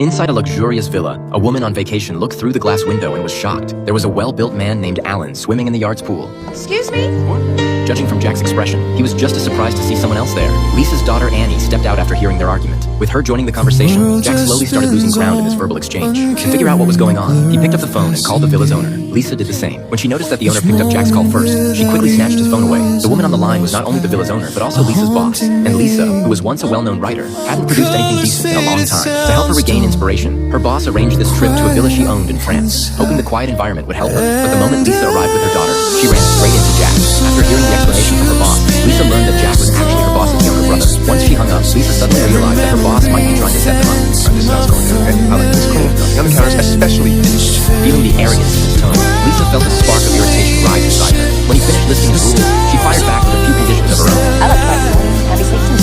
Inside a luxurious villa, a woman on vacation looked through the glass window and was shocked. There was a well-built man named Alan swimming in the yard's pool. Excuse me? Judging from Jack's expression, he was just as surprised to see someone else there. Lisa's daughter Annie stepped out after hearing their argument. With her joining the conversation, Jack slowly started losing ground in his verbal exchange. To figure out what was going on, he picked up the phone and called the villa's owner. Lisa did the same. When she noticed that the owner picked up Jack's call first, she quickly snatched his phone away. The woman on the line was not only the villa's owner, but also Lisa's boss. And Lisa, who was once a well-known writer, hadn't produced anything decent in a long time. To help her regain inspiration, her boss arranged this trip to a villa she owned in France, hoping the quiet environment would help her. But the moment Lisa arrived with her daughter, she ran straight into Jack. After hearing the explanation from her boss, Lisa learned that Jack was actually her boss's younger brother. Once she hung up, Lisa suddenly realized that her boss might be trying to set them up. This sounds going good, okay? I like this cool. On the counters, especially. Feeling the arrogance in his tone, Lisa felt a spark of irritation rise inside her. When he finished listing his rules, she fired back with a few conditions of her own. I like writing rules. Have you seen sound?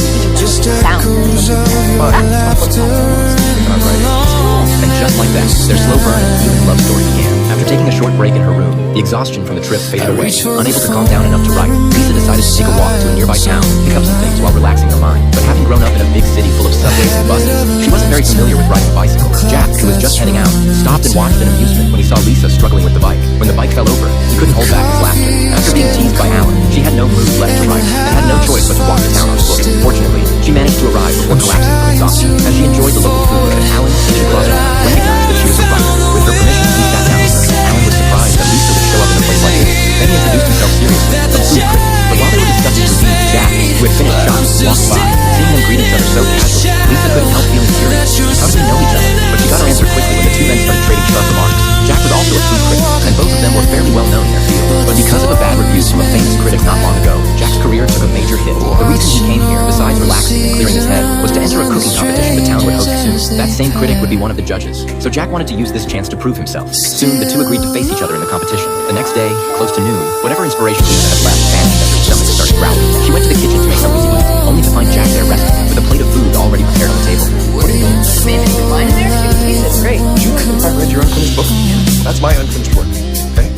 And just like that, their slow burn and healing love story began. After taking a short break in her room, the exhaustion from the trip faded away. Unable to calm down enough to write, Lisa decided to take a walk to a nearby town, pick up some things while relaxing her mind. But having grown up in a big city full of subways and buses, she wasn't very familiar with riding bicycles. Jack, who was just heading out, stopped and watched in amusement when he saw Lisa struggling with the bike. When the bike fell over, he couldn't hold back his laughter. After being teased by Alan, she had no mood left to write, and had no choice but to walk to town on foot. Fortunately, she managed to arrive before collapsing from exhaustion. As she enjoyed the local food, Alan, sitting across her, recognized that she was a writer. With her permission, he sat down with her. Alan was surprised that Lisa would show up in a place like this. Then he introduced himself seriously, a food critic. But while they were discussing cuisine, Jack, who had finished shopping, walked by. Seeing them greet each other so casually, Lisa couldn't help feeling curious. How did they know each other? But she got her answer quickly when the two men started trading sharp remarks. Jack was also a food critic, and both of them were fairly well known in their field. But because of a bad review from a famous critic not long ago, Jack's career took a major hit. The reason he came here, besides relaxing and clearing his head, was to enter a cooking competition the town would host soon. That same critic would be one of the judges, so Jack wanted to use this chance to prove himself. Soon, the two agreed to face each other in the competition. The next day, close to noon, whatever inspiration Lisa had left vanished as her stomach started growling. She went to the kitchen to make something to eat, only to find Jack there resting, with a plate of food already prepared on the table. What are you doing? Maybe some wine in there? It's great. I read your unfinished book. That's my unfinished work, okay?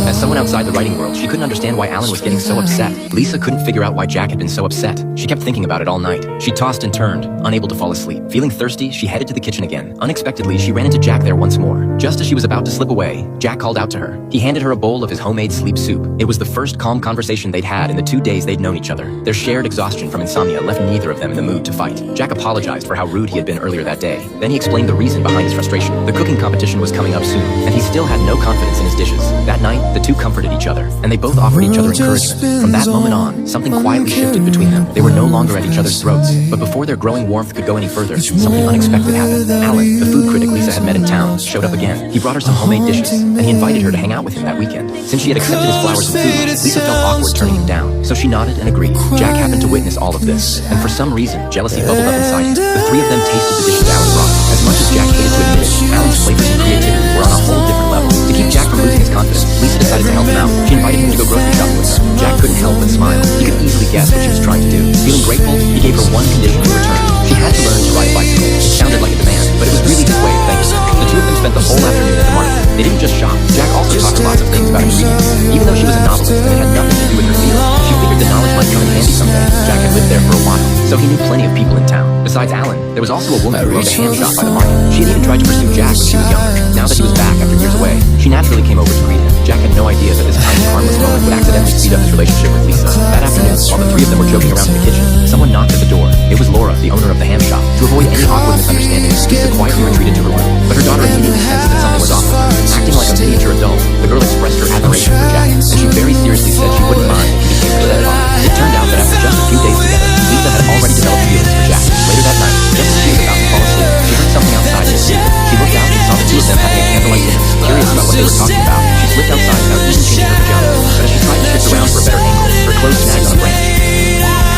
As someone outside the writing world, she couldn't understand why Alan was getting so upset. Lisa couldn't figure out why Jack had been so upset. She kept thinking about it all night. She tossed and turned, unable to fall asleep. Feeling thirsty, she headed to the kitchen again. Unexpectedly, she ran into Jack there once more. Just as she was about to slip away, Jack called out to her. He handed her a bowl of his homemade sleep soup. It was the first calm conversation they'd had in the 2 days they'd known each other. Their shared exhaustion from insomnia left neither of them in the mood to fight. Jack apologized for how rude he had been earlier that day. Then he explained the reason behind his frustration. The cooking competition was coming up soon, and he still had no confidence in his dishes. That night, the two comforted each other, and they both offered each other encouragement. From that moment on, something quietly shifted between them. They were no longer at each other's throats, but before their growing warmth could go any further, something unexpected happened. Alan, the food critic Lisa had met in town, showed up again. He brought her some homemade dishes, and he invited her to hang out with him that weekend. Since she had accepted his flowers and food, Lisa felt awkward turning him down, so she nodded and agreed. Jack happened to witness all of this, and for some reason, jealousy bubbled up inside him. The three of them tasted the dishes Alan brought. As much as Jack hated to admit it, Alan's flavors and creativity were on a whole different level. To keep Jack from losing his confidence, Lisa decided to help him out. She invited him to go grocery shopping with her. Jack couldn't help but smile. He could easily guess what she was trying to do. Feeling grateful, he gave her one condition in return. She had to learn to ride a bicycle. It sounded like a demand, but it was really his way of thanking her. The two of them spent the whole afternoon at the market. They didn't just shop. Jack also taught her lots of things about ingredients. Even though she was a novelist and it had nothing to do with her field, she figured the knowledge might come in handy someday. Jack had lived there for a while, so he knew plenty of people in town. Besides Alan, there was also a woman who owned a ham shop by the market. She had even tried to pursue Jack when she was younger. Now that he was back after years away, she naturally came over to greet him. Jack had no idea that this tiny harmless moment would accidentally speed up his relationship with Lisa. That afternoon, while the three of them were joking around in the kitchen, someone knocked at the door. It was Laura, the owner of the ham shop. To avoid any awkward misunderstandings, Lisa quietly retreated to her room, but her daughter immediately sensed that something was off. Acting like a miniature adult, the girl expressed her admiration for Jack, and she very seriously said she wouldn't mind if he became her stepfather. It turned out that after just a few days together, Lisa had already developed feelings for Jack. Later that night, just as she was about to fall asleep, she heard something outside in the sleep. She looked out and saw the two of them having a candlelight dinner. Curious about what they were talking about, she slipped outside without even changing her pajamas. But as she tried to shift around for a better angle, her clothes snagged on a branch.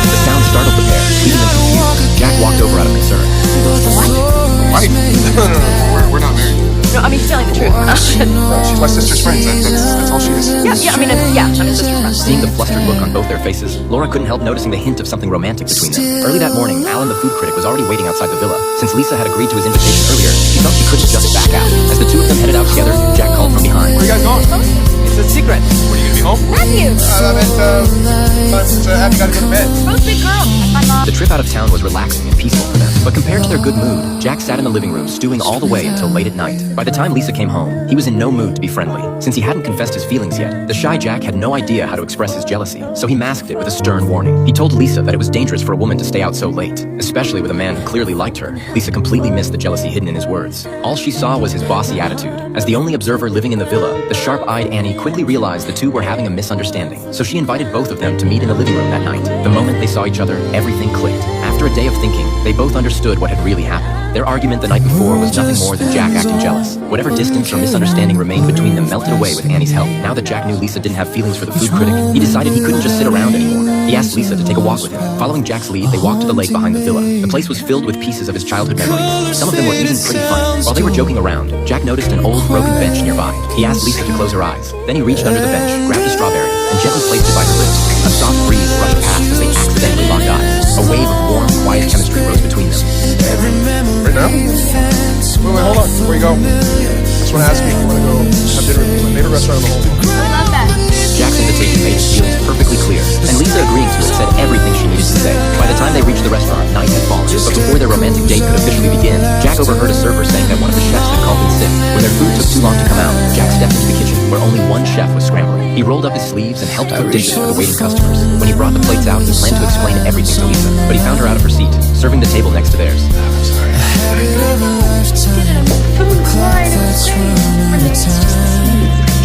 The sound startled the pair, leaving them confused. Jack walked over out of concern. What? Right. Seeing the flustered look on both their faces, Laura couldn't help noticing the hint of something romantic between them. Early that morning, Alan the food critic was already waiting outside the villa. Since Lisa had agreed to his invitation earlier, she felt she couldn't just back out. As the two of them headed out together, Jack called from behind. Where you guys going? It's a secret. When are you gonna be home? Matthew! I meant, Abby gotta go to bed. Both big girls. My mom. The trip out of town was relaxing and peaceful for them, but compared to their good mood, Jack sat in the living room stewing all the way until late at night. By the time Lisa came home, he was in no mood to be friendly. Since he hadn't confessed his feelings yet, the shy Jack had no idea how to express his jealousy, so he masked it with a stern warning. He told Lisa that it was dangerous for a woman to stay out so late, especially with a man who clearly liked her. Lisa completely missed the jealousy hidden in his words. All she saw was his bossy attitude. As the only observer living in the villa, the sharp-eyed Annie quickly realized the two were having a misunderstanding, so she invited both of them to meet in the living room that night. The moment they saw each other, everything clicked. After a day of thinking, they both understood what had really happened. Their argument the night before was nothing more than Jack acting jealous. Whatever distance or misunderstanding remained between them melted away with Annie's help. Now that Jack knew Lisa didn't have feelings for the food critic, he decided he couldn't just sit around anymore. He asked Lisa to take a walk with him. Following Jack's lead, they walked to the lake behind the villa. The place was filled with pieces of his childhood memories. Some of them were even pretty funny. While they were joking around, Jack noticed an old broken bench nearby. He asked Lisa to close her eyes. Then he reached under the bench, grabbed a strawberry, and gently placed it by her lips. A soft breeze brushed past as they accidentally locked eyes. A wave of warm, quiet chemistry rose between them. Right now? Wait, hold on. Before you go, I just want to ask you if you want to go have dinner with me. My favorite restaurant in the whole world. I love that. Jack's invitation made his feelings perfectly clear, and Lisa agreeing to it said everything she needed to say. By the time they reached the restaurant, night had fallen, but before their romantic date could officially begin, Jack overheard a server saying that one of the chefs had called in sick. When their food took too long to come out, Jack stepped into the kitchen, where only one chef was scrambling. He rolled up his sleeves and helped cook dishes for the waiting customers. When he brought the plates out, he planned to explain everything to Lisa, but he found her out of her seat, serving the table next to theirs.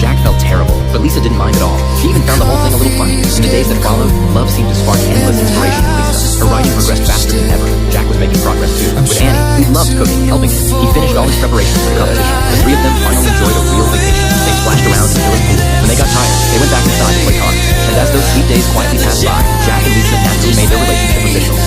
Jack felt terrible, but Lisa didn't mind at all. She even found the whole thing a little funny. In the days that followed, love seemed to spark endless inspiration in Lisa. Her writing progressed faster than ever. Jack was making progress too. With Annie, who loved cooking, helping him, he finished all his preparations for the competition. The three of them finally enjoyed a real vacation. They splashed around in the village pool. When they got tired, they went back inside to play cards. And as those sweet days quietly passed by, Jack and Lisa naturally made their relationship official.